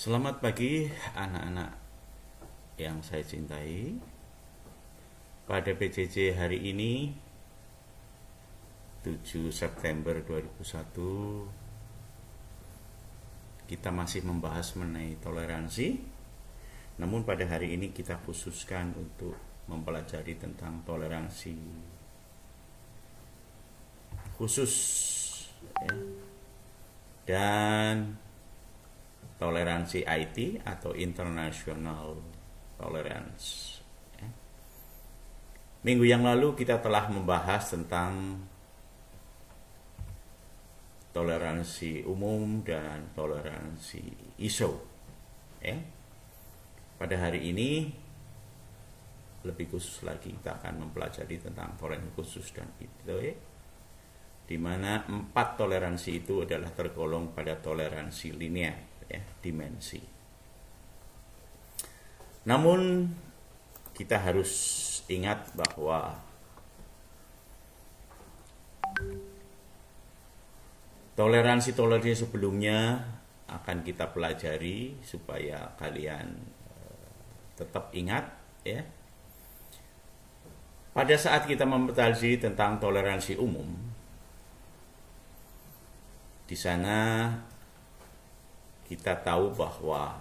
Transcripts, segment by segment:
Selamat pagi anak-anak yang saya cintai. Pada PJJ hari ini 7 September 2001 kita masih membahas mengenai toleransi. Namun pada hari ini kita khususkan untuk mempelajari tentang toleransi khusus ya, dan toleransi IT atau International Tolerance. Minggu yang lalu kita telah membahas tentang toleransi umum dan toleransi ISO. Pada hari ini lebih khusus lagi kita akan mempelajari tentang toleransi khusus dan ISO, di mana 4 toleransi itu adalah tergolong pada toleransi linear, dimensi. Namun kita harus ingat bahwa toleransi sebelumnya akan kita pelajari supaya kalian tetap ingat ya. Pada saat kita mempelajari tentang toleransi umum, di sana kita tahu bahwa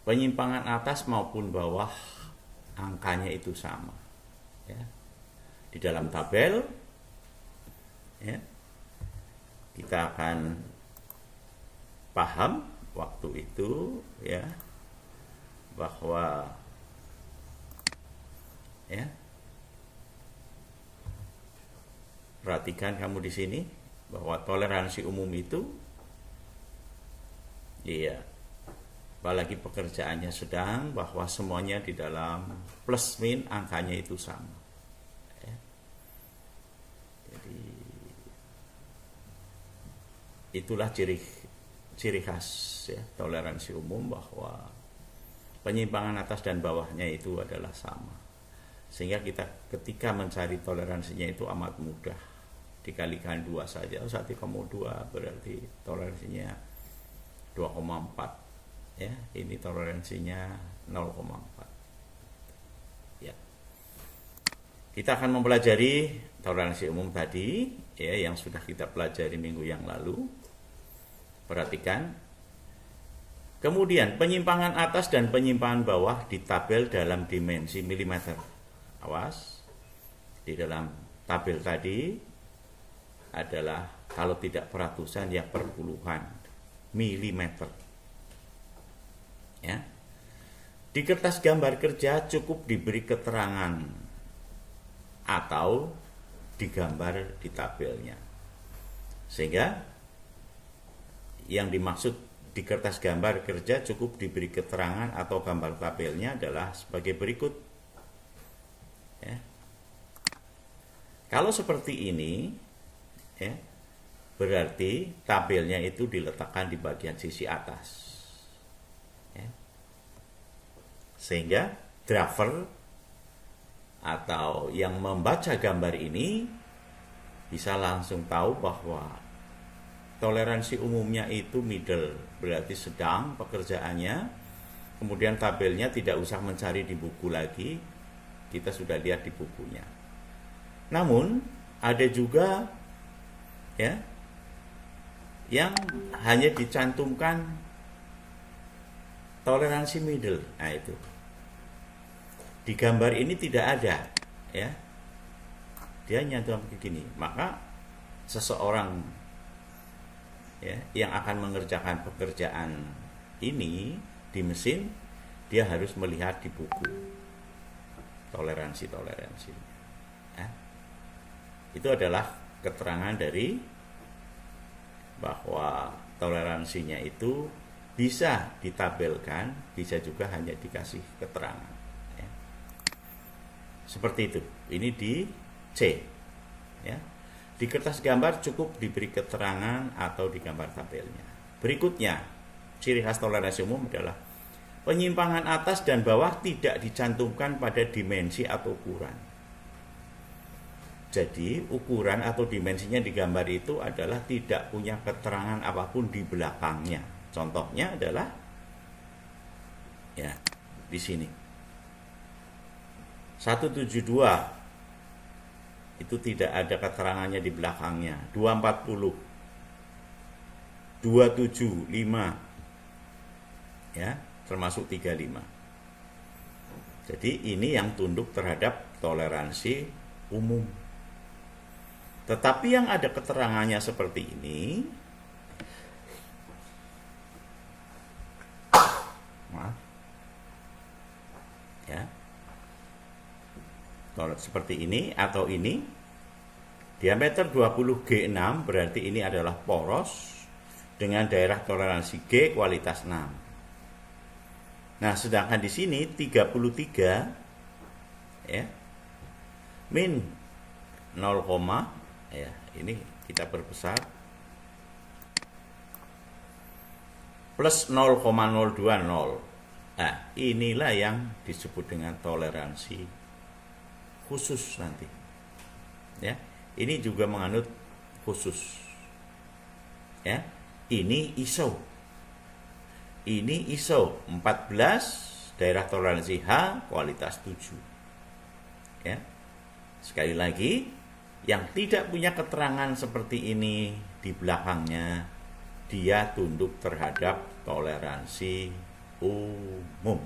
penyimpangan atas maupun bawah angkanya itu sama. Ya. Di dalam tabel, ya, kita akan paham waktu itu, ya, bahwa, ya, perhatikan kamu di sini bahwa toleransi umum itu, iya, apalagi pekerjaannya sedang, bahwa semuanya di dalam plus min angkanya itu sama. Ya. Jadi itulah ciri khas ya, toleransi umum, bahwa penyimpangan atas dan bawahnya itu adalah sama. Sehingga kita ketika mencari toleransinya itu amat mudah. Dikalikan 2 saja, 1,2 berarti toleransinya 2,4 ya, ini toleransinya 0,4 ya. Kita akan mempelajari toleransi umum tadi ya, yang sudah kita pelajari minggu yang lalu. Perhatikan, kemudian penyimpangan atas dan penyimpangan bawah ditabel dalam dimensi milimeter. Awas, di dalam tabel tadi adalah kalau tidak peratusan ya perpuluhan milimeter. Ya. Di kertas gambar kerja cukup diberi keterangan atau digambar di tabelnya. Sehingga yang dimaksud di kertas gambar kerja cukup diberi keterangan atau gambar tabelnya adalah sebagai berikut. Ya. Kalau seperti ini, ya, berarti tabelnya itu diletakkan di bagian sisi atas. Ya. Sehingga driver atau yang membaca gambar ini bisa langsung tahu bahwa toleransi umumnya itu middle, berarti sedang pekerjaannya. Kemudian tabelnya tidak usah mencari di buku lagi, kita sudah lihat di bukunya. Namun ada juga ya yang hanya dicantumkan toleransi middle. Nah, itu di gambar ini tidak ada ya, dia nyantum begini. Maka seseorang ya yang akan mengerjakan pekerjaan ini di mesin, dia harus melihat di buku toleransi ya. Itu adalah keterangan dari bahwa toleransinya itu bisa ditabelkan, bisa juga hanya dikasih keterangan ya. Seperti itu. Ini di C ya. Di kertas gambar cukup diberi keterangan atau digambar tabelnya. Berikutnya, ciri khas toleransi umum adalah penyimpangan atas dan bawah tidak dicantumkan pada dimensi atau ukuran. Jadi ukuran atau dimensinya di gambar itu adalah tidak punya keterangan apapun di belakangnya. Contohnya adalah ya di sini 172 itu tidak ada keterangannya di belakangnya. 240, 275 ya, termasuk 35. Jadi ini yang tunduk terhadap toleransi umum. Tetapi yang ada keterangannya seperti ini, maaf, ya, seperti ini atau ini, diameter 20 G6 berarti ini adalah poros dengan daerah toleransi G kualitas 6. Nah, sedangkan di sini 33 ya, min 0, ya, ini kita perbesar, plus 0,020. Nah, inilah yang disebut dengan toleransi khusus nanti. Ya, ini juga menganut khusus. Ya, ini ISO. Ini ISO 14, daerah toleransi H kualitas 7. Ya. Sekali lagi, yang tidak punya keterangan seperti ini di belakangnya, dia tunduk terhadap toleransi umum.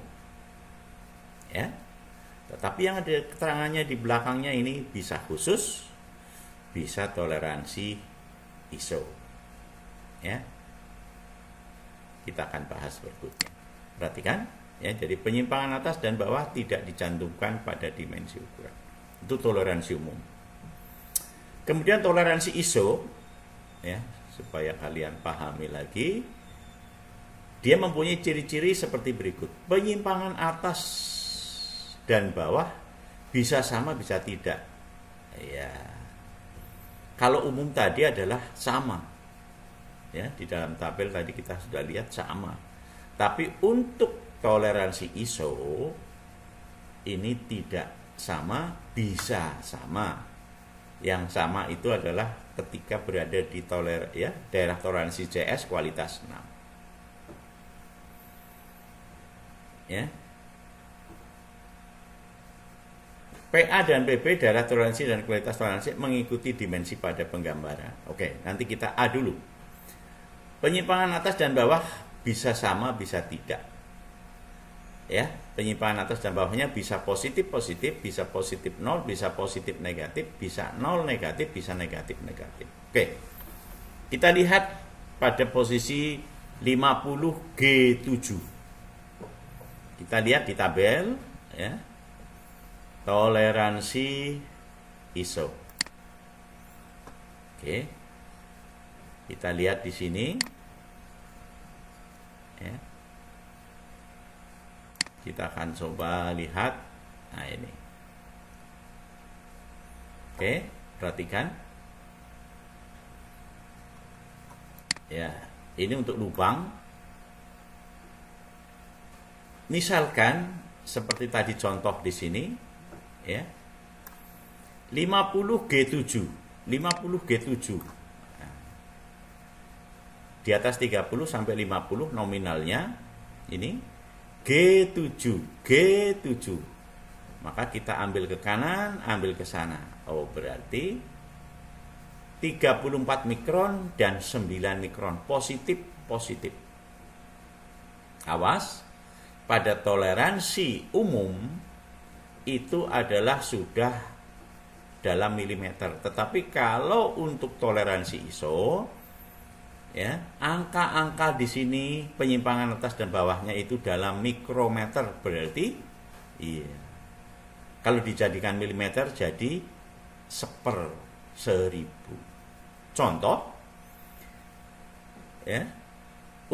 Ya. Tetapi yang ada keterangannya di belakangnya ini bisa khusus, bisa toleransi ISO. Ya. Kita akan bahas berikutnya. Perhatikan, ya, jadi penyimpangan atas dan bawah tidak dicantumkan pada dimensi ukuran. Itu toleransi umum. Kemudian toleransi ISO, ya, supaya kalian pahami lagi, dia mempunyai ciri-ciri seperti berikut. Penyimpangan atas dan bawah bisa sama, bisa tidak. Ya. Kalau umum tadi adalah sama. Ya, di dalam tabel tadi kita sudah lihat sama. Tapi untuk toleransi ISO ini tidak sama, bisa sama. Yang sama itu adalah ketika berada di daerah toleransi CS kualitas 6. Ya. PA dan PP daerah toleransi dan kualitas toleransi mengikuti dimensi pada penggambaran. Oke, nanti kita A dulu. Penyimpangan atas dan bawah bisa sama, bisa tidak. Ya, penyimpangan atas dan bawahnya bisa positif-positif, bisa positif 0, bisa positif negatif, bisa 0 negatif, bisa negatif negatif. Oke. Kita lihat pada posisi 50 G7. Kita lihat di tabel, ya. Toleransi ISO. Oke. Kita lihat di sini, ya. Kita akan coba lihat. Nah, ini. Oke, perhatikan. Ya, ini untuk lubang. Misalkan seperti tadi contoh di sini, ya. 50 G7, 50 G7. Di atas 30 sampai 50 nominalnya ini G7, G7. Maka kita ambil ke kanan, ambil ke sana. Oh, berarti 34 mikron dan 9 mikron. Positif, positif. Awas, pada toleransi umum itu adalah sudah dalam milimeter. Tetapi kalau untuk toleransi ISO, ya, angka-angka di sini penyimpangan atas dan bawahnya itu dalam mikrometer, berarti iya. Kalau dijadikan milimeter jadi 1/1000. Contoh, ya,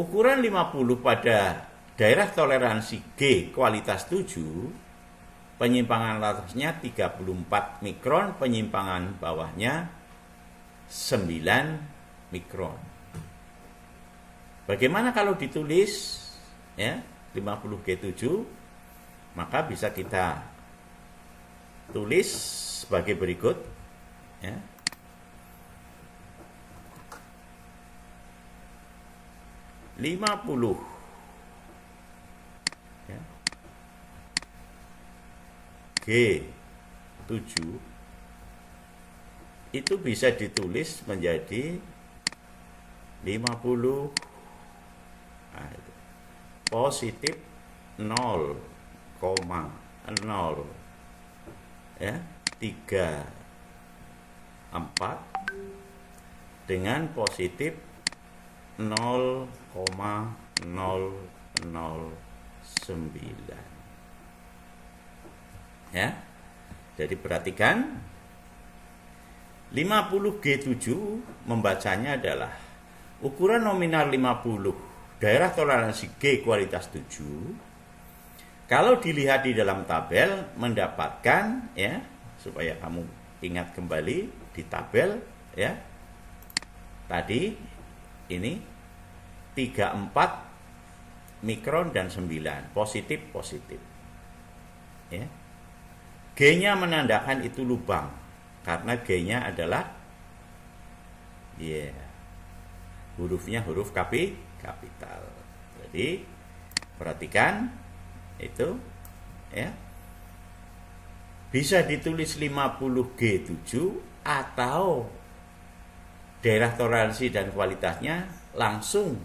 ukuran 50 pada daerah toleransi G kualitas 7, penyimpangan atasnya 34 mikron, penyimpangan bawahnya 9 mikron. Bagaimana kalau ditulis, ya, 50 G7, maka bisa kita tulis sebagai berikut, ya. 50 ya. G7 itu bisa ditulis menjadi 50 positif 0,0 ya 34 dengan positif 0,009 ya. Jadi perhatikan 50G7 membacanya adalah ukuran nominal 50 daerah toleransi G kualitas 7. Kalau dilihat di dalam tabel mendapatkan ya, supaya kamu ingat kembali di tabel ya. Tadi ini 34 mikron dan 9 positif. Ya. G-nya menandakan itu lubang karena G-nya adalah hurufnya huruf kapital. Jadi perhatikan itu ya. Bisa ditulis 50G7 atau daerah toleransi dan kualitasnya langsung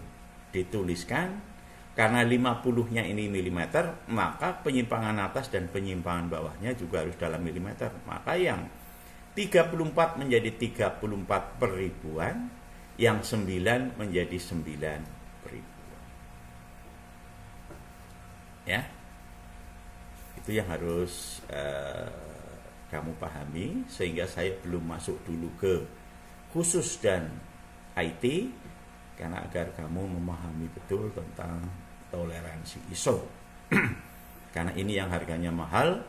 dituliskan. Karena 50-nya ini milimeter, maka penyimpangan atas dan penyimpangan bawahnya juga harus dalam milimeter. Maka yang 34 menjadi 34 per ribuan, yang 9 menjadi 9 per ribuan. Ya, itu yang harus kamu pahami, sehingga saya belum masuk dulu ke khusus dan IT, karena agar kamu memahami betul tentang toleransi ISO. Karena ini yang harganya mahal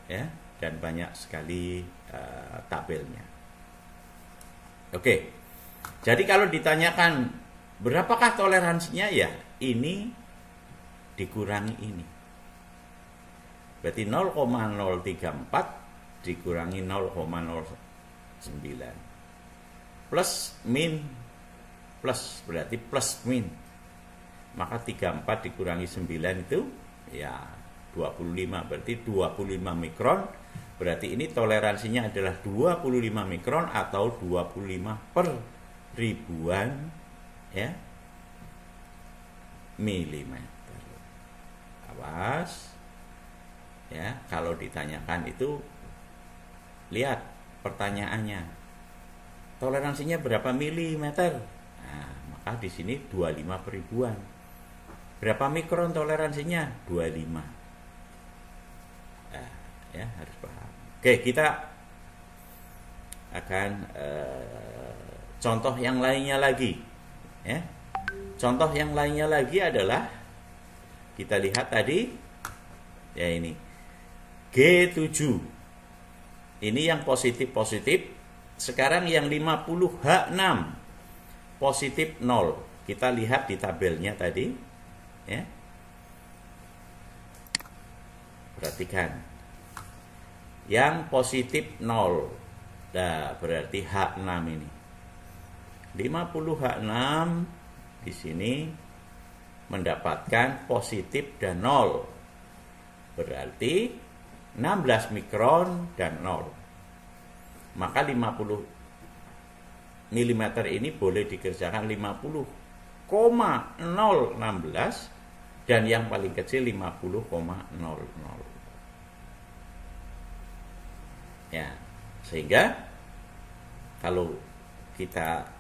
ya, dan banyak sekali tabelnya. Oke. Jadi kalau ditanyakan berapakah toleransinya, ya ini dikurangi ini. Berarti 0,034 dikurangi 0,09. Plus min plus berarti plus min. Maka 34 dikurangi 9 itu ya 25, berarti 25 mikron. Berarti ini toleransinya adalah 25 mikron atau 25 per ribuan ya milimeter. Awas ya, kalau ditanyakan itu lihat pertanyaannya. Toleransinya berapa milimeter? Nah, maka di sini 25 per ribuan. Berapa mikron toleransinya? 25. Nah, ya harus paham. Oke, kita akan contoh yang lainnya lagi. Ya. Contoh yang lainnya lagi adalah kita lihat tadi ya ini G7. Ini yang positif. Sekarang yang 50H6 positif 0. Kita lihat di tabelnya tadi ya. Perhatikan. Yang positif 0. Nah, berarti H6 ini. 50H6 di sini mendapatkan positif dan 0. Berarti 16 mikron dan 0. Maka 50 mm ini boleh dikerjakan 50,016 dan yang paling kecil 50,00. Ya, sehingga kalau kita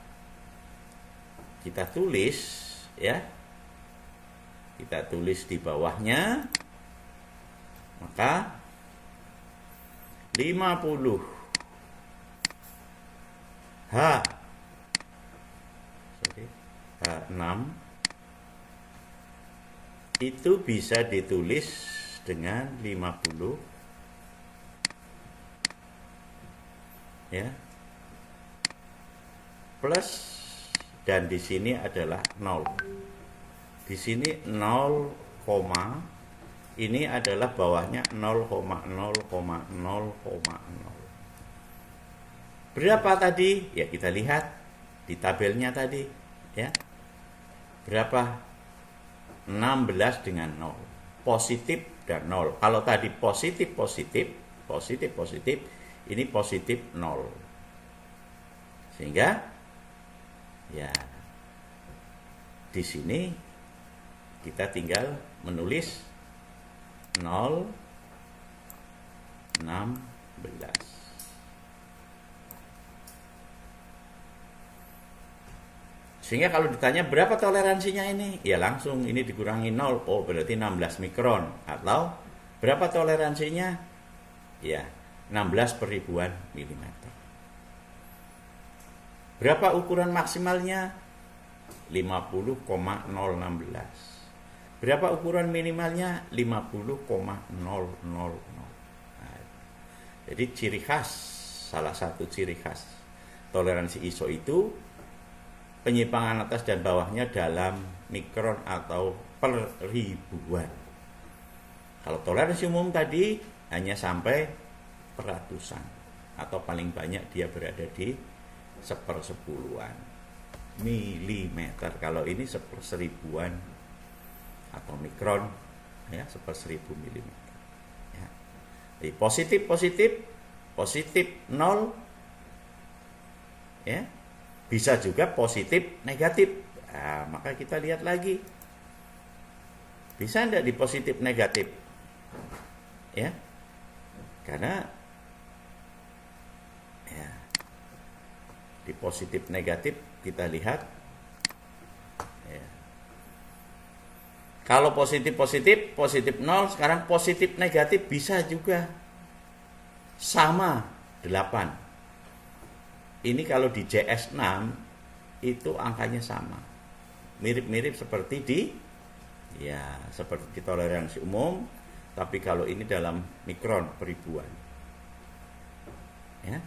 tulis ya, kita tulis di bawahnya, maka 50 H6 itu bisa ditulis dengan 50 ya plus, dan di sini adalah 0. Di sini 0, ini adalah bawahnya 0,0,0,0. Berapa tadi? Ya kita lihat di tabelnya tadi ya. Berapa? 16 dengan 0. Positif dan 0. Kalau tadi positif, ini positif 0. Sehingga ya di sini kita tinggal menulis 0, 16. Sehingga kalau ditanya berapa toleransinya ini, ya langsung ini dikurangi 0, oh berarti 16 mikron. Atau berapa toleransinya? Ya 16 per ribuan milimeter. Berapa ukuran maksimalnya? 50,016. Berapa ukuran minimalnya? 50,000. Nah, jadi ciri khas, salah satu ciri khas toleransi ISO itu penyimpangan atas dan bawahnya dalam mikron atau per ribuan. Kalau toleransi umum tadi hanya sampai peratusan, atau paling banyak dia berada di 1/10-an milimeter. Kalau ini 1/1000-an atau mikron, ya 1/1000 milimeter. Ya. Jadi positif 0, ya. Bisa juga positif negatif. Nah, maka kita lihat lagi. Bisa enggak di positif negatif? Ya. Karena ya, di positif negatif kita lihat ya. Kalau positif 0, sekarang positif negatif bisa juga sama 8. Ini kalau di JS6 itu angkanya sama. Mirip-mirip seperti seperti toleransi umum, tapi kalau ini dalam mikron per ribuan. Ya.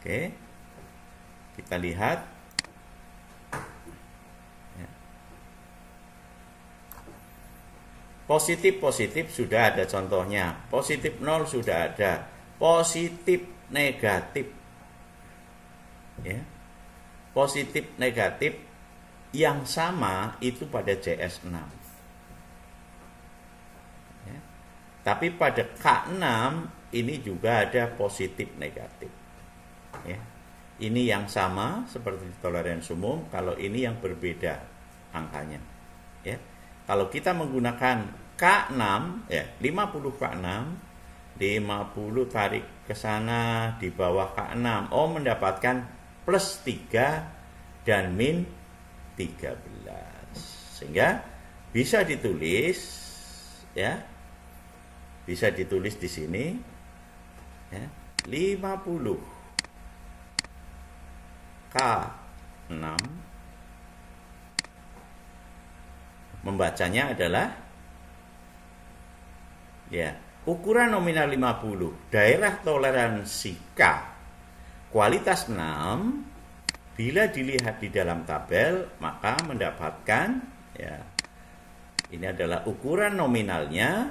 Oke. Kita lihat. Ya. Positif sudah ada contohnya. Positif 0 sudah ada. Positif negatif. Ya. Positif negatif yang sama itu pada JS6. Ya. Tapi pada K6 ini juga ada positif negatif. Ya. Ini yang sama seperti toleransi umum, kalau ini yang berbeda angkanya. Ya. Kalau kita menggunakan K6, ya 50 K6, 50 tarik ke sana di bawah K6, mendapatkan plus 3 dan min 13. Sehingga bisa ditulis, ya. Bisa ditulis di sini, ya, 50 K6. Membacanya adalah ya, ukuran nominal 50, daerah toleransi K kualitas 6, bila dilihat di dalam tabel maka mendapatkan ya, ini adalah ukuran nominalnya,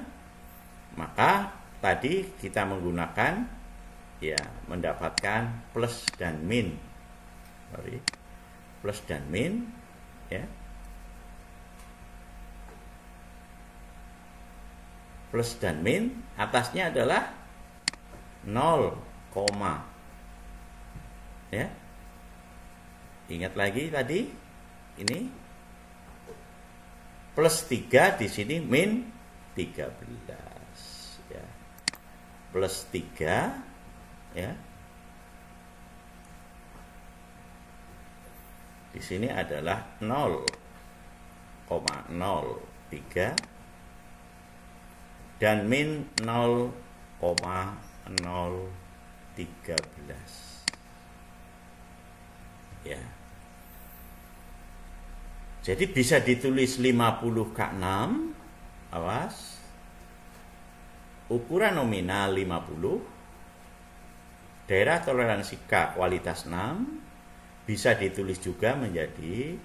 maka tadi kita menggunakan ya, mendapatkan plus dan min. Plus dan min, ya. Plus dan min, atasnya adalah 0, ya. Ingat lagi tadi ini plus 3, di sini min 13, ya. Plus 3, ya. Di sini adalah 0,03 dan min 0,013. Ya. Jadi bisa ditulis 50 K6, awas. Ukuran nominal 50, daerah toleransi K kualitas 6, bisa ditulis juga menjadi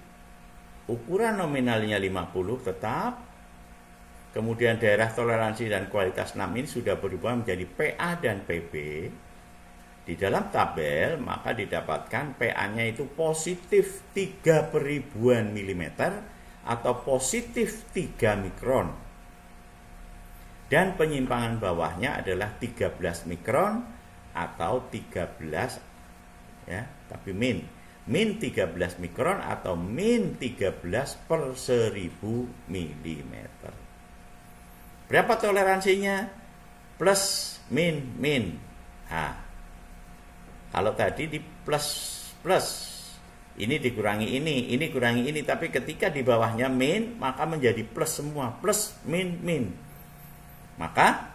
ukuran nominalnya 50 tetap, kemudian daerah toleransi dan kualitas 6 ini sudah berubah menjadi PA dan PB, Di dalam tabel maka didapatkan PA-nya itu positif 3/1000 milimeter atau positif 3 mikron. Dan penyimpangan bawahnya adalah 13 mikron atau 13 ya, tapi min 13 mikron atau min 13 per 1000 milimeter. Berapa toleransinya? Plus, min, min. Nah, kalau tadi di plus, plus. Ini dikurangi ini kurangi ini. Tapi ketika di bawahnya min, maka menjadi plus semua. Plus, min, min. Maka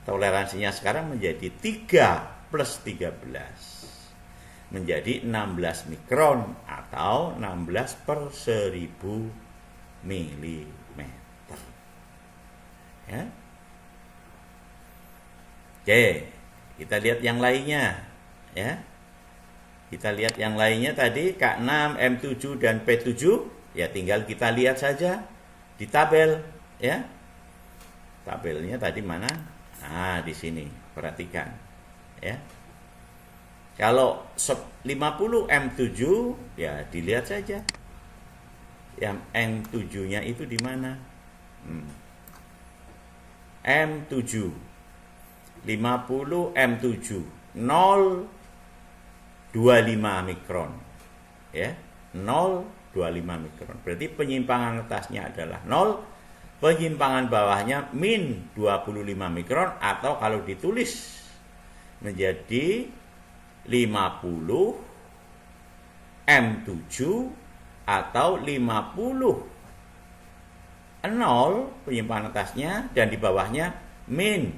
toleransinya sekarang menjadi 3 plus 13. Menjadi 16 mikron atau 16 per 1000 milimeter. Ya. Oke, kita lihat yang lainnya. Ya. Kita lihat yang lainnya tadi K6, M7 dan P7. Ya tinggal kita lihat saja di tabel. Ya. Tabelnya tadi mana? Nah, di sini. Perhatikan. Ya. Kalau 50 M7 ya dilihat saja. Yang M7-nya itu di mana? M7 50 M7 0,25 mikron. Ya, 0,25 mikron. Berarti penyimpangan atasnya adalah 0, penyimpangan bawahnya min 25 mikron atau kalau ditulis menjadi 50 M7 atau 50 0 penyimpangan atasnya dan di bawahnya min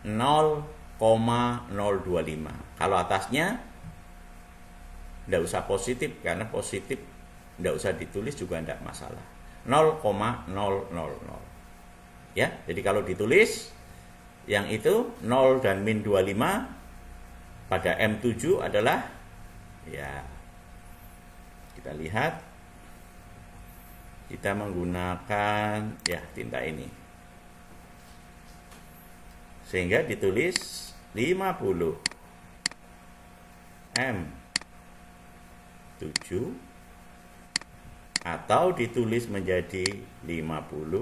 0,025. Kalau atasnya tidak usah positif karena positif tidak usah ditulis juga tidak masalah. 0,000. Ya, jadi kalau ditulis yang itu 0 dan min 25 pada M7 adalah ya kita lihat kita menggunakan ya tinta ini sehingga ditulis 50 M7 atau ditulis menjadi 50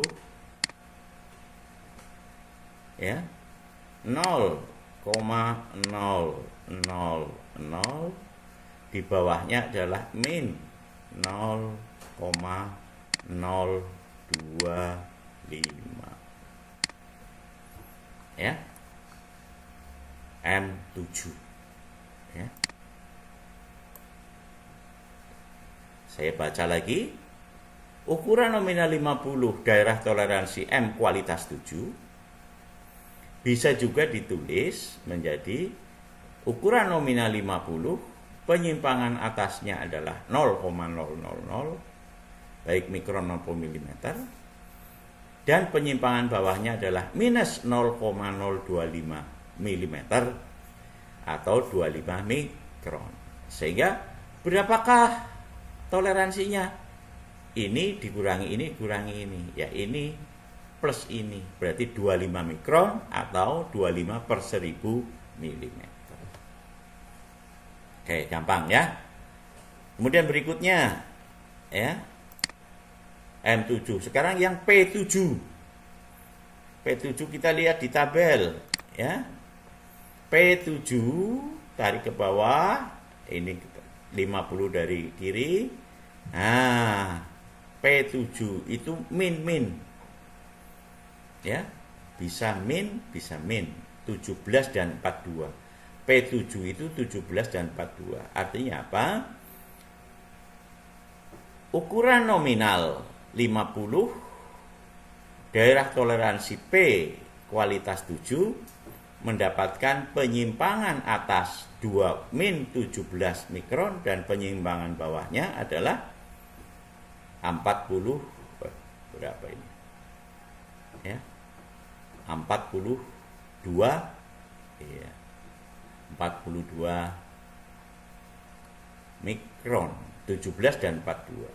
ya 0,000 di bawahnya adalah min 0,025 ya M7 ya. Saya baca lagi. Ukuran nominal 50 daerah toleransi M kualitas 7 bisa juga ditulis menjadi ukuran nominal 50, penyimpangan atasnya adalah 0,000 baik mikron maupun milimeter, dan penyimpangan bawahnya adalah minus 0,025 milimeter atau 25 mikron. Sehingga berapakah toleransinya? Ini dikurangi ini, kurangi ini. Ya ini plus ini. Berarti 25 mikron atau 25 per 1000 milimeter. Oke, gampang ya. Kemudian berikutnya ya M7. Sekarang yang P7. P7 kita lihat di tabel ya. P7 tarik ke bawah, ini 50 dari kiri. Nah, P7 itu min. Ya. Bisa min, bisa min. 17 dan 42. P7 itu 17 dan 42. Artinya apa? Ukuran nominal 50, daerah toleransi P kualitas 7 mendapatkan penyimpangan atas 2 min 17 mikron dan penyimpangan bawahnya adalah 40 berapa ini? Ya. 42 ya. 42 mikron, 17 dan 42.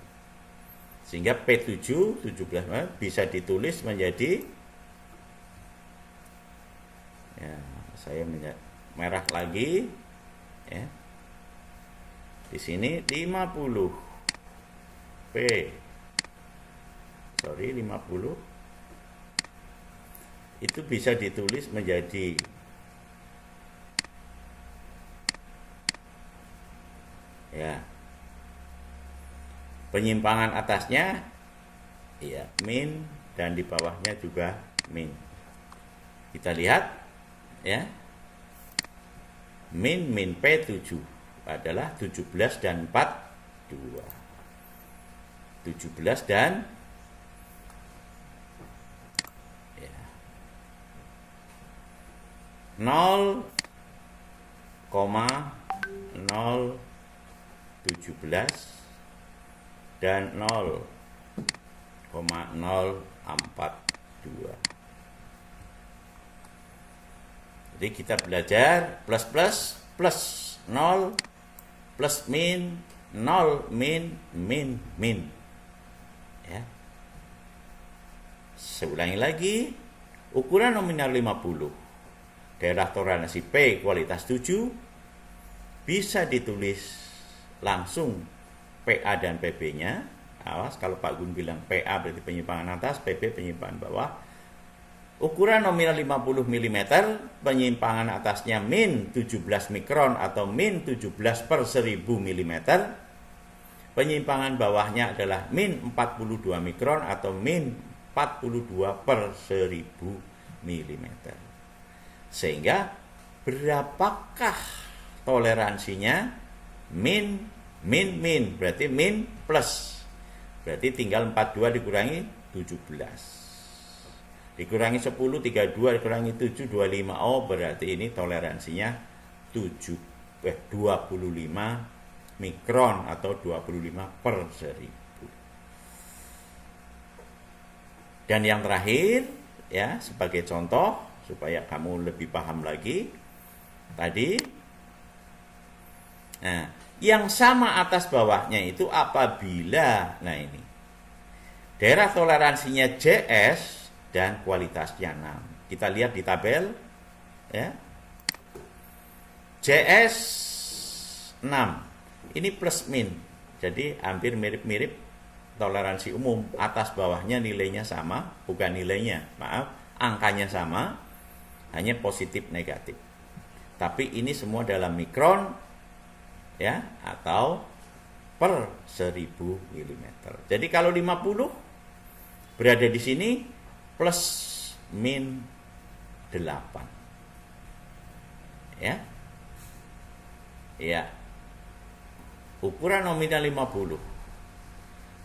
Sehingga P7 17 bisa ditulis menjadi ya, saya merah lagi ya. Di sini 50 P, sorry 50 itu bisa ditulis menjadi ya, penyimpangan atasnya ya min dan di bawahnya juga min. Kita lihat ya, min P7 adalah 17 dan 4 2. 17 dan ya, 0,017 dan 0,042. Jadi kita belajar plus plus plus 0 plus min 0 min min min ya. Saya ulangi lagi, ukuran nominal 50, daerah toleransi P kualitas 7 bisa ditulis langsung PA dan PB-nya. Awas kalau Pak Gun bilang PA berarti penyimpangan atas, PB penyimpangan bawah. Ukuran nominal 50 mm, penyimpangan atasnya min 17 mikron atau min 17 per 1000 mm. Penyimpangan bawahnya adalah min 42 mikron atau min 42 per 1000 mm. Sehingga berapakah toleransinya? Min, min, min, berarti min plus. Berarti tinggal 42 dikurangi 17. Dikurangi 10, 32, dikurangi 7, 25. Oh, berarti ini toleransinya 25 mikron atau 25 per 1000. Dan yang terakhir, ya, sebagai contoh, supaya kamu lebih paham lagi, tadi, nah, yang sama atas bawahnya itu apabila, nah ini, daerah toleransinya JS, dan kualitasnya 6. Kita lihat di tabel ya. JS 6. Ini plus min. Jadi hampir mirip-mirip toleransi umum. Atas bawahnya nilainya sama, bukan nilainya, maaf, angkanya sama, hanya positif negatif. Tapi ini semua dalam mikron ya, atau per 1000 mm. Jadi kalau 50 berada di sini plus min 8 ya. Ya. Ukuran nominal 50.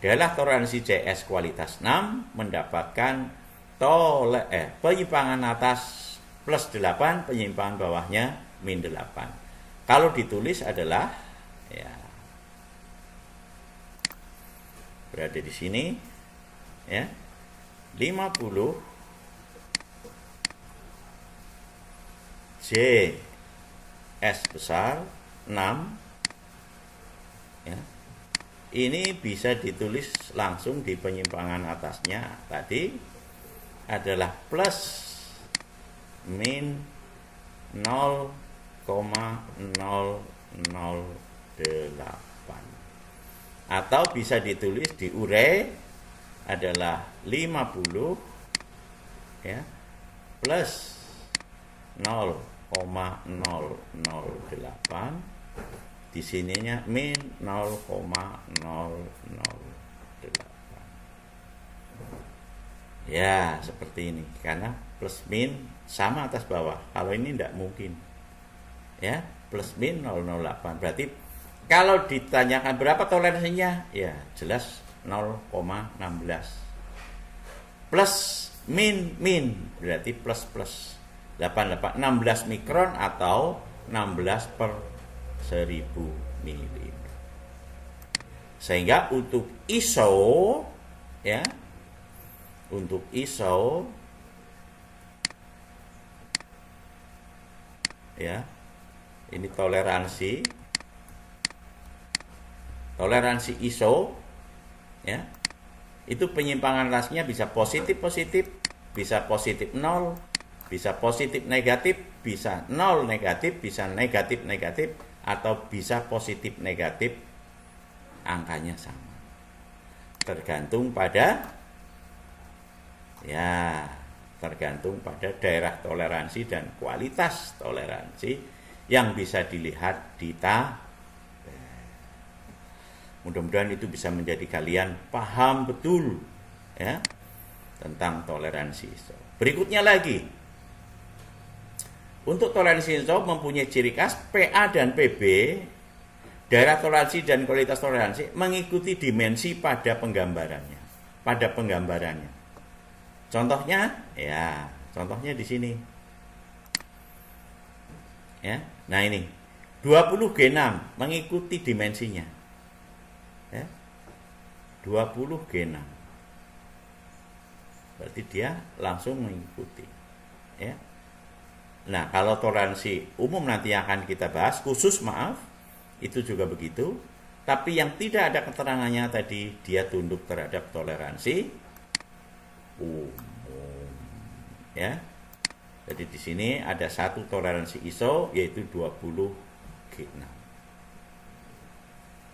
Daerah toleransi CS kualitas 6 mendapatkan penyimpangan atas plus 8, penyimpangan bawahnya min 8. Kalau ditulis adalah ya, berada di sini ya. 50 JS besar 6 ya. Ini bisa ditulis langsung di penyimpangan atasnya tadi adalah plus min 0,008 atau bisa ditulis diure adalah 50 ya plus 0,008, di sininya min 0,008 ya, seperti ini karena plus min sama atas bawah. Kalau ini tidak mungkin ya, plus min 0,08. Berarti kalau ditanyakan berapa toleransinya ya jelas 0,16 plus min berarti plus 16 mikron atau 16 per 1000 mm. Sehingga untuk ISO ya, untuk ISO ya, ini toleransi ISO ya, itu penyimpangan atasnya bisa positif, bisa positif 0, bisa positif negatif, bisa 0 negatif, bisa negatif, atau bisa positif negatif, angkanya sama. Tergantung pada daerah toleransi dan kualitas toleransi yang bisa dilihat di tabel. Mudah-mudahan itu bisa menjadi kalian paham betul ya tentang toleransi ISO. Berikutnya lagi, untuk toleransi ISO mempunyai ciri khas PA dan PB, daerah toleransi dan kualitas toleransi mengikuti dimensi pada penggambarannya. Contohnya di sini. Ya. Nah ini 20G6 mengikuti dimensinya. Ya. 20G6. Berarti dia langsung mengikuti. Ya. Nah, kalau toleransi umum nanti yang akan kita bahas, khusus itu juga begitu. Tapi yang tidak ada keterangannya tadi, dia tunduk terhadap toleransi umum. Ya. Jadi di sini ada satu toleransi ISO yaitu 20G6.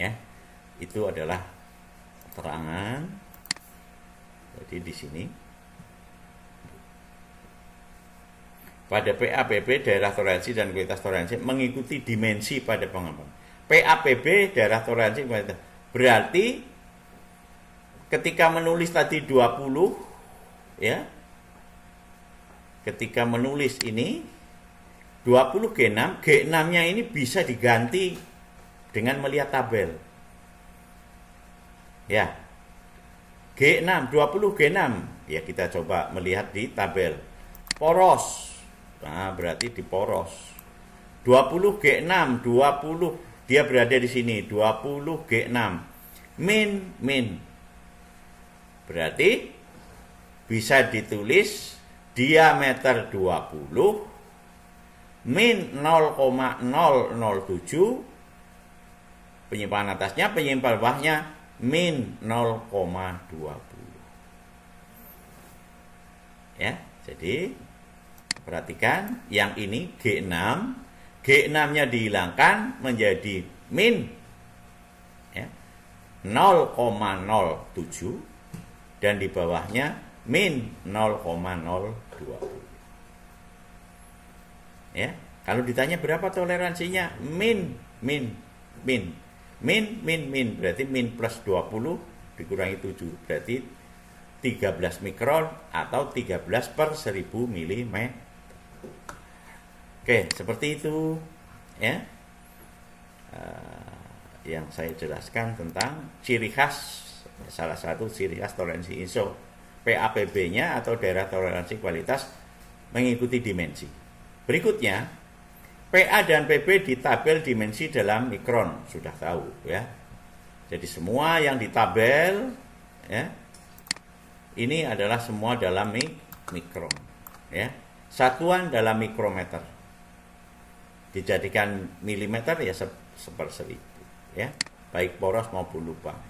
Ya. Itu adalah keterangan. Jadi di sini pada PAPB daerah toleransi dan kualitas toleransi mengikuti dimensi pada pengembangan. PAPB daerah toleransi kualitas. Berarti ketika menulis tadi 20 ya. Ketika menulis ini 20G6, G6-nya ini bisa diganti dengan melihat tabel. Ya. G6, 20G6. Ya kita coba melihat di tabel. Poros. Nah, berarti di poros. 20G6, 20 dia berada di sini 20G6. Min. Berarti bisa ditulis diameter 20 min 0,007, penyimpangan atasnya, penyimpangan bawahnya min 0,20. Ya, jadi perhatikan yang ini G6, G6-nya dihilangkan menjadi min ya, 0,07 dan di bawahnya min 0,020. Ya, kalau ditanya berapa toleransinya? Min. Berarti min plus 20 dikurangi 7. Berarti 13 mikron atau 13/1000 mm. Oke, seperti itu ya. Yang saya jelaskan tentang ciri khas, salah satu ciri khas toleransi ISO. PAPB-nya atau daerah toleransi kualitas mengikuti dimensi. Berikutnya, PA dan PB di tabel dimensi dalam mikron, sudah tahu ya. Jadi semua yang di tabel ya, ini adalah semua dalam mikron ya. Satuan dalam mikrometer. Dijadikan milimeter ya 1/1000 ya, baik poros maupun lubang.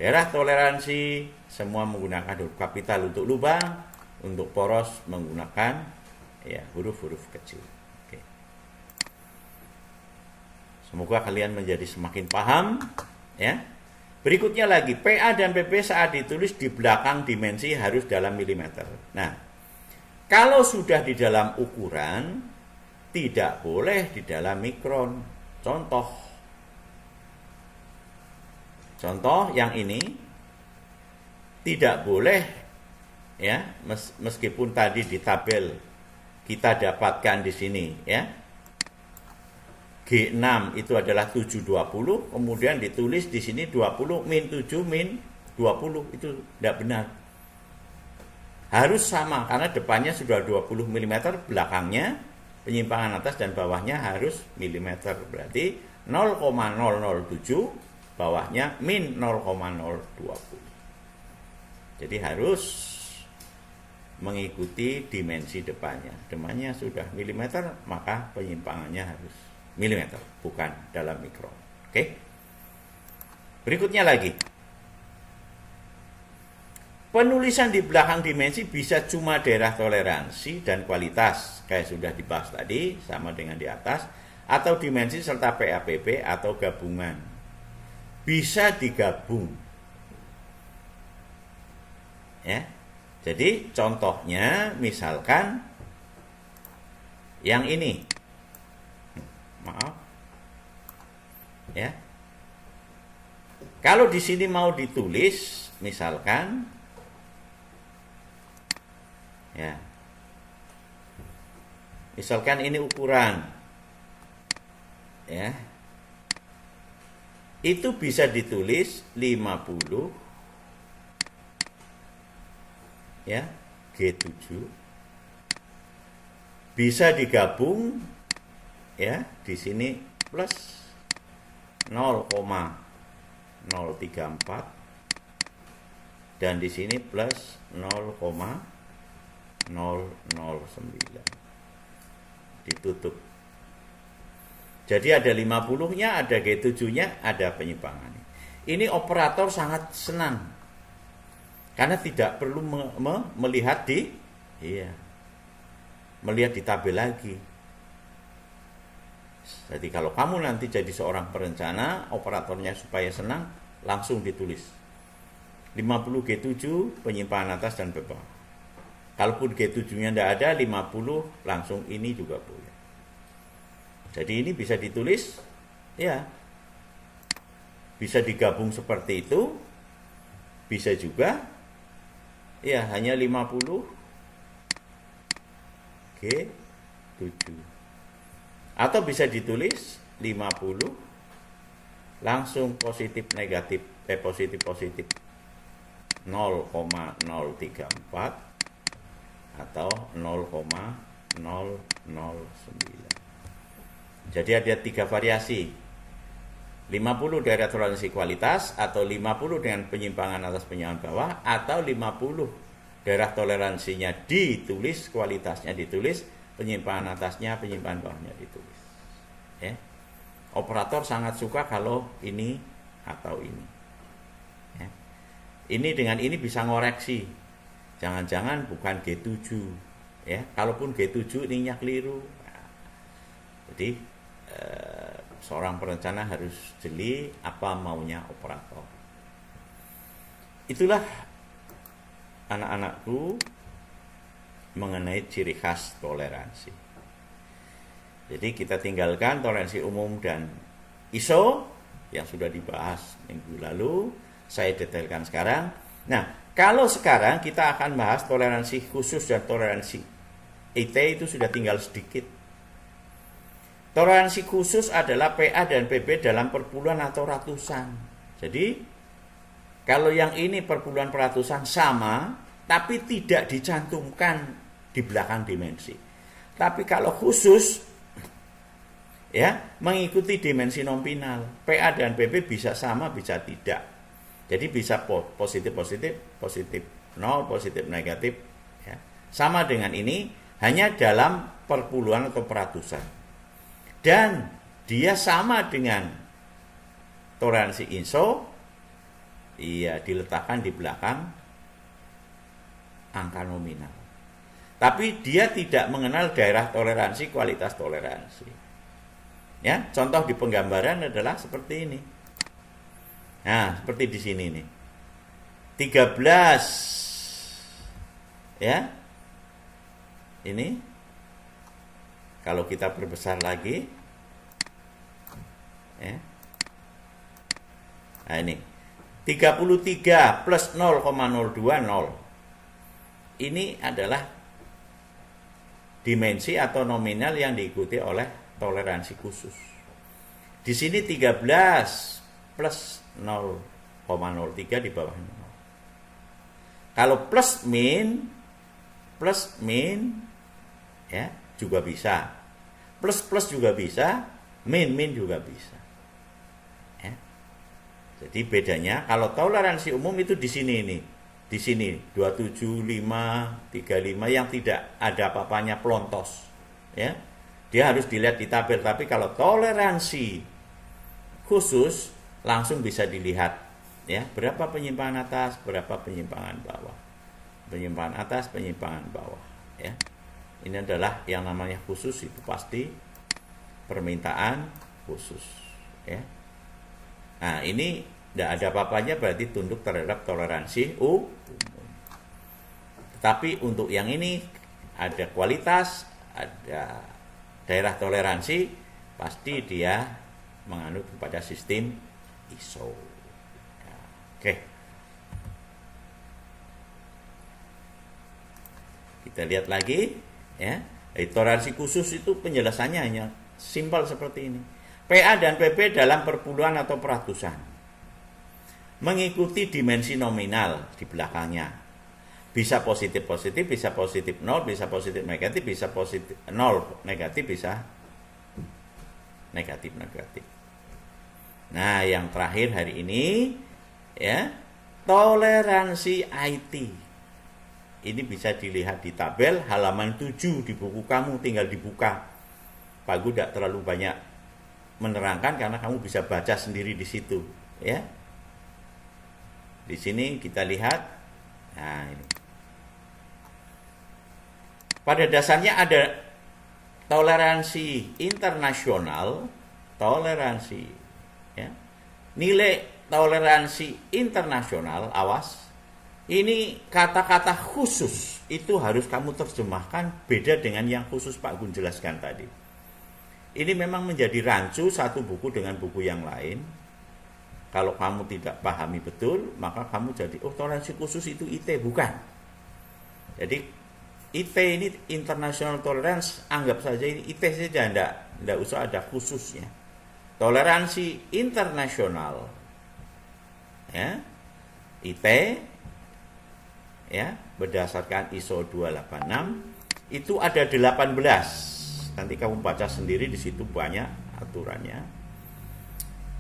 Daerah toleransi semua menggunakan huruf kapital untuk lubang, untuk poros menggunakan ya huruf-huruf kecil. Oke. Semoga kalian menjadi semakin paham ya. Berikutnya lagi, PA dan PB saat ditulis di belakang dimensi harus dalam milimeter. Nah, kalau sudah di dalam ukuran tidak boleh di dalam mikron. Contoh yang ini tidak boleh ya, meskipun tadi di tabel kita dapatkan di sini ya. G6 itu adalah 720, kemudian ditulis di sini 20 min 7 min 20, itu tidak benar. Harus sama karena depannya sudah 20 mm, belakangnya penyimpangan atas dan bawahnya harus milimeter. Berarti 0,007 bawahnya min 0,020. Jadi harus mengikuti dimensi depannya. Depannya sudah milimeter, maka penyimpangannya harus milimeter, bukan dalam mikron. Oke. Berikutnya lagi. Penulisan di belakang dimensi bisa cuma daerah toleransi dan kualitas, kayak sudah dibahas tadi, sama dengan di atas, atau dimensi serta PAPB atau gabungan. Bisa digabung. Ya. Jadi contohnya misalkan yang ini. Maaf. Ya. Kalau di sini mau ditulis misalkan ya. Misalkan ini ukuran. Ya. Itu bisa ditulis 50 ya, G7. Bisa digabung ya, di sini plus 0,034 dan di sini plus 0,009. Ditutup. Jadi ada 50-nya, ada G7-nya, ada penyimpangan. Ini operator sangat senang. Karena tidak perlu melihat melihat di tabel lagi. Jadi kalau kamu nanti jadi seorang perencana, operatornya supaya senang, langsung ditulis. 50 G7, penyimpangan atas dan bawah. Kalaupun G7-nya tidak ada, 50 langsung ini juga boleh. Jadi ini bisa ditulis, ya, bisa digabung seperti itu, bisa juga, ya, hanya 50 G7. Atau bisa ditulis 50 langsung positif negatif, positif 0,034 atau 0,009. Jadi ada 3 variasi. 50 daerah toleransi kualitas, atau 50 dengan penyimpangan atas penyimpangan bawah, atau 50 daerah toleransinya ditulis, kualitasnya ditulis, penyimpangan atasnya, penyimpangan bawahnya ditulis. Ya. Operator sangat suka kalau ini atau ini. Ya. Ini dengan ini bisa ngoreksi. Jangan-jangan bukan G7. Ya, kalaupun G7 ininya keliru. Nah, jadi seorang perencana harus jeli apa maunya operator. Itulah anak-anakku mengenai ciri khas toleransi. Jadi kita tinggalkan toleransi umum dan ISO yang sudah dibahas minggu lalu, saya detailkan sekarang. Nah, kalau sekarang kita akan bahas toleransi khusus dan toleransi IT, itu sudah tinggal sedikit. Toleransi khusus adalah PA dan PB dalam perpuluhan atau ratusan. Jadi kalau yang ini perpuluhan peratusan sama, tapi tidak dicantumkan di belakang dimensi. Tapi kalau khusus, ya, mengikuti dimensi nominal. PA dan PB bisa sama, bisa tidak. Jadi bisa positif, 0, positif, negatif. Ya. Sama dengan ini, hanya dalam perpuluhan atau peratusan. Dan dia sama dengan toleransi ISO, iya, diletakkan di belakang angka nominal. Tapi dia tidak mengenal daerah toleransi, kualitas toleransi. Ya, contoh di penggambaran adalah seperti ini. Nah, seperti di sini nih. 13 ya. Ini kalau kita perbesar lagi, ya. Nah ini 33 plus 0,02 0. Ini adalah dimensi atau nominal yang diikuti oleh toleransi khusus. Di sini 13 plus 0,03 di bawah 0. Kalau plus min, ya, juga bisa. Plus juga bisa, min juga bisa. Ya. Jadi bedanya kalau toleransi umum itu di sini ini. Di sini 275, 35 yang tidak ada apa-apanya plontos. Ya. Dia harus dilihat di tabel, tapi kalau toleransi khusus langsung bisa dilihat, ya, berapa penyimpangan atas, berapa penyimpangan bawah. Penyimpangan atas, penyimpangan bawah, ya. Ini adalah yang namanya khusus, itu pasti permintaan khusus, ya. Nah, ini tidak ada apa-apanya, berarti tunduk terhadap toleransi umum. Tetapi untuk yang ini ada kualitas, ada daerah toleransi, pasti dia menganut kepada sistem ISO. Ya, oke. Kita lihat lagi, ya. Toleransi khusus itu penjelasannya hanya simpel seperti ini. PA dan PP dalam perpuluhan atau peratusan, mengikuti dimensi nominal di belakangnya. Bisa positif-positif, bisa positif 0, bisa positif negatif, bisa positif 0 negatif, bisa negatif-negatif. Nah, yang terakhir hari ini, ya, toleransi IT. Ini bisa dilihat di tabel halaman 7 di buku kamu, tinggal dibuka. Pak Gu tidak terlalu banyak menerangkan karena kamu bisa baca sendiri di situ, ya. Di sini kita lihat. Nah, ini. Pada dasarnya ada toleransi internasional, toleransi, ya. Nilai toleransi internasional, awas. Ini kata-kata khusus itu harus kamu terjemahkan beda dengan yang khusus Pak Gun jelaskan tadi. Ini memang menjadi rancu satu buku dengan buku yang lain. Kalau kamu tidak pahami betul, maka kamu jadi, oh, toleransi khusus itu IT, bukan. Jadi IT ini International Tolerance, anggap saja ini IT saja, tidak usah ada khususnya. Toleransi internasional, ya, IT, ya, berdasarkan ISO 286 itu ada 18. Nanti kamu baca sendiri, di situ banyak aturannya.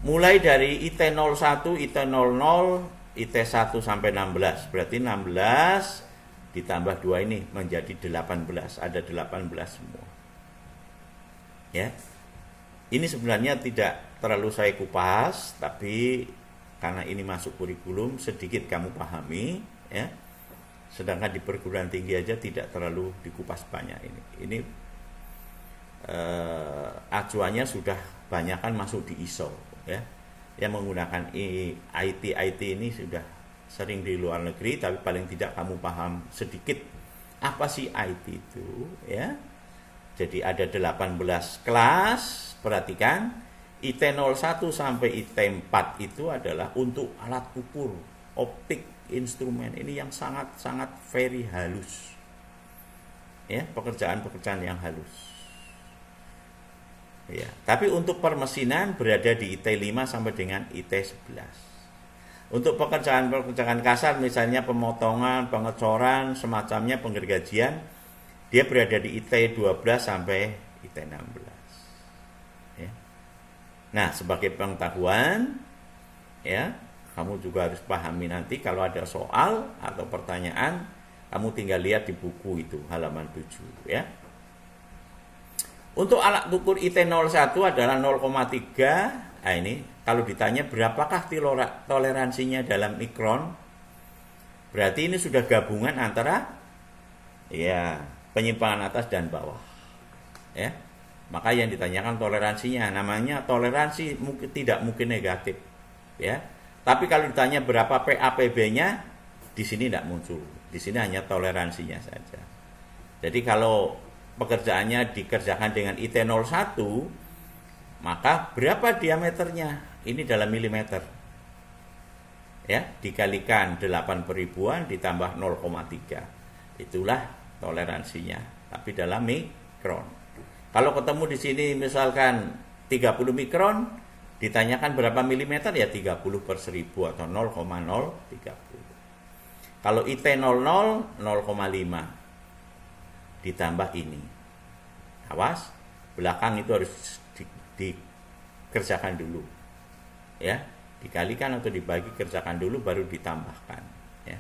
Mulai dari IT 01, IT 00, IT 1 sampai 16. Berarti 16 ditambah 2 ini menjadi 18. Ada 18 semua. Ya. Ini sebenarnya tidak terlalu saya kupas, tapi karena ini masuk kurikulum sedikit kamu pahami, ya. Sedangkan di perguruan tinggi aja tidak terlalu dikupas banyak ini. Ini acuannya sudah banyak kan masuk di ISO, ya. Yang menggunakan IT ini sudah sering di luar negeri, tapi paling tidak kamu paham sedikit apa sih IT itu, ya. Jadi ada 18 kelas. Perhatikan, IT 01 sampai IT 4 itu adalah untuk alat ukur, optik, instrumen. Ini yang sangat-sangat very halus, ya, pekerjaan-pekerjaan yang halus, ya. Tapi untuk permesinan berada di IT 5 sampai dengan IT 11. Untuk pekerjaan-pekerjaan kasar, misalnya pemotongan, pengecoran, semacamnya, penggergajian, dia berada di IT 12 sampai IT 16, ya. Nah, sebagai pengetahuan, ya, kamu juga harus pahami nanti kalau ada soal atau pertanyaan, kamu tinggal lihat di buku itu, halaman 7, ya. Untuk alat ukur IT 01 adalah 0,3. Nah, ini kalau ditanya berapakah toleransinya dalam mikron, berarti ini sudah gabungan antara, ya, penyimpangan atas dan bawah, ya. Maka yang ditanyakan toleransinya, namanya toleransi tidak mungkin negatif, ya. Tapi kalau ditanya berapa PAPB-nya, di sini tidak muncul. Di sini hanya toleransinya saja. Jadi kalau pekerjaannya dikerjakan dengan IT 01, maka berapa diameternya? Ini dalam milimeter. Ya, dikalikan 8 peribuan ditambah 0,3. Itulah toleransinya. Tapi dalam mikron. Kalau ketemu di sini misalkan 30 mikron, ditanyakan berapa milimeter, ya 30 per 1000 atau 0,030. Kalau IT 00 0,5 ditambah ini. Awas, belakang itu harus dikerjakan dulu, ya, dikalikan atau dibagi, kerjakan dulu baru ditambahkan, ya.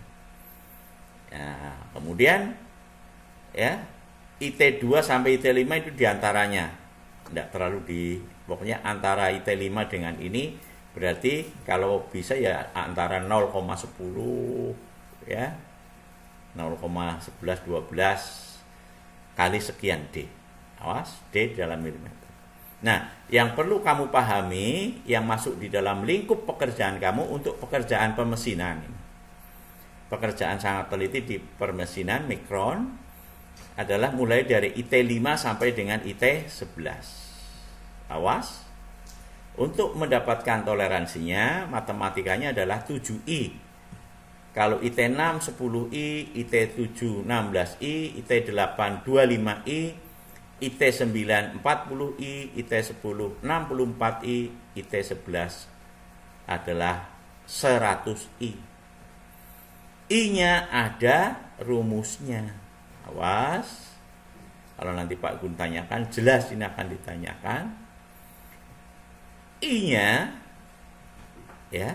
Nah, kemudian, ya, IT 2 sampai IT 5 itu diantaranya, tidak terlalu pokoknya antara IT 5 dengan ini, berarti kalau bisa ya antara 0,10, ya, 0,11 12 kali sekian D. Awas, D dalam milimeter. Nah, yang perlu kamu pahami yang masuk di dalam lingkup pekerjaan kamu untuk pekerjaan pemesinan. Pekerjaan sangat teliti di permesinan mikron adalah mulai dari IT5 sampai dengan IT11. Awas, untuk mendapatkan toleransinya matematikanya adalah 7I. Kalau IT6 10I, IT7 16I, IT8 25I, IT9 40I, IT10 64I, IT11 adalah 100I. I-nya ada rumusnya. Awas, kalau nanti Pak Gun tanyakan, jelas ini akan ditanyakan. I-nya ya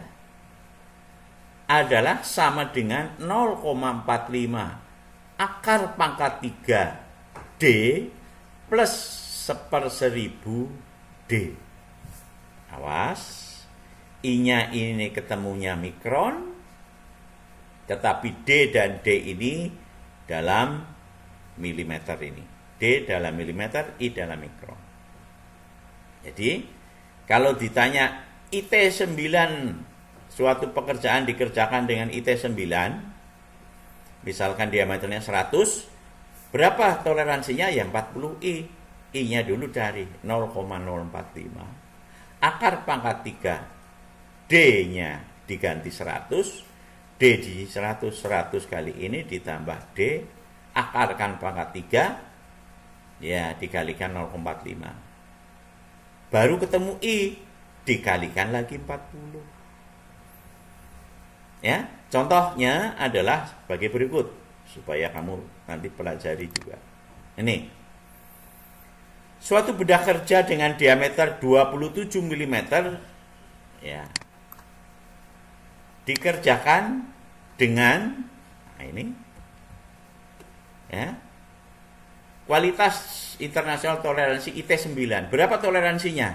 adalah sama dengan 0,45 akar pangkat 3 D plus 1/1000 D. Awas, I-nya ini ketemunya mikron, tetapi D dan D ini dalam milimeter ini. D dalam milimeter, I dalam mikron. Jadi, kalau ditanya IT9, suatu pekerjaan dikerjakan dengan IT9, misalkan diameternya 100, berapa toleransinya? Ya 40I. I-nya dulu dari 0,045. Akar pangkat 3, D-nya diganti 100, D di 100 kali ini ditambah D, akarkan pangkat 3, ya dikalikan 0,45. Baru ketemu I, dikalikan lagi 40. Ya, contohnya adalah sebagai berikut supaya kamu nanti pelajari juga. Ini suatu bedah kerja dengan diameter 27 mm ya dikerjakan dengan ini ya kualitas internasional toleransi IT9. Berapa toleransinya?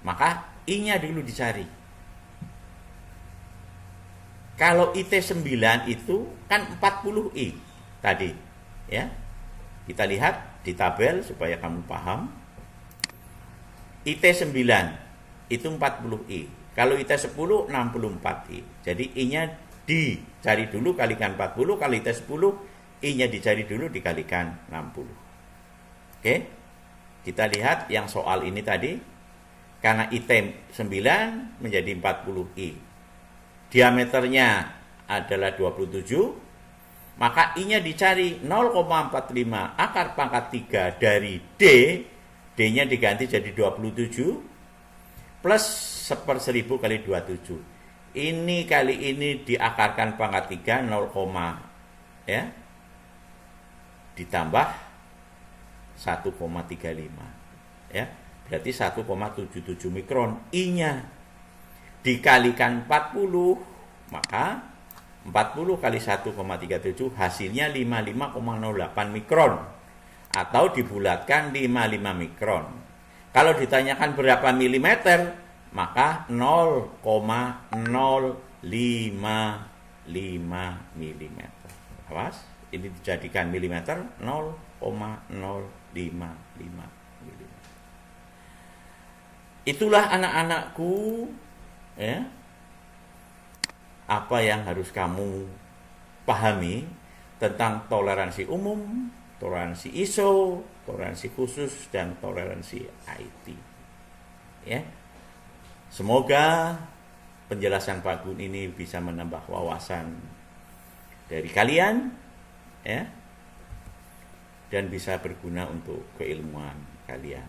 Maka I-nya dulu dicari. Kalau IT9 itu kan 40I tadi, ya. Kita lihat di tabel supaya kamu paham. IT9 itu 40I. Kalau IT10 64I. Jadi I-nya dicari dulu kalikan 40, kalau IT10 I-nya dicari dulu dikalikan 60. Oke. Kita lihat yang soal ini tadi. Karena IT9 menjadi 40I. Diameternya adalah 27, maka I-nya dicari 0,45 akar pangkat 3 dari D, D-nya diganti jadi 27, plus 1/1000 kali 27. Ini kali ini diakarkan pangkat 3, 0, ya, ditambah 1,35, ya, berarti 1,77 mikron I-nya. Dikalikan 40, maka 40 kali 1,37 hasilnya 55,08 mikron. Atau dibulatkan 55 mikron. Kalau ditanyakan berapa milimeter, maka 0,055 milimeter. Awas, ini dijadikan milimeter 0,055 milimeter. Itulah anak-anakku, ya, apa yang harus kamu pahami tentang toleransi umum, toleransi ISO, toleransi khusus, dan toleransi IT. Ya, semoga penjelasan Pak Gun ini bisa menambah wawasan dari kalian, ya, dan bisa berguna untuk keilmuan kalian.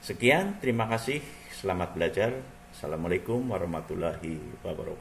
Sekian, terima kasih, selamat belajar. Assalamualaikum warahmatullahi wabarakatuh.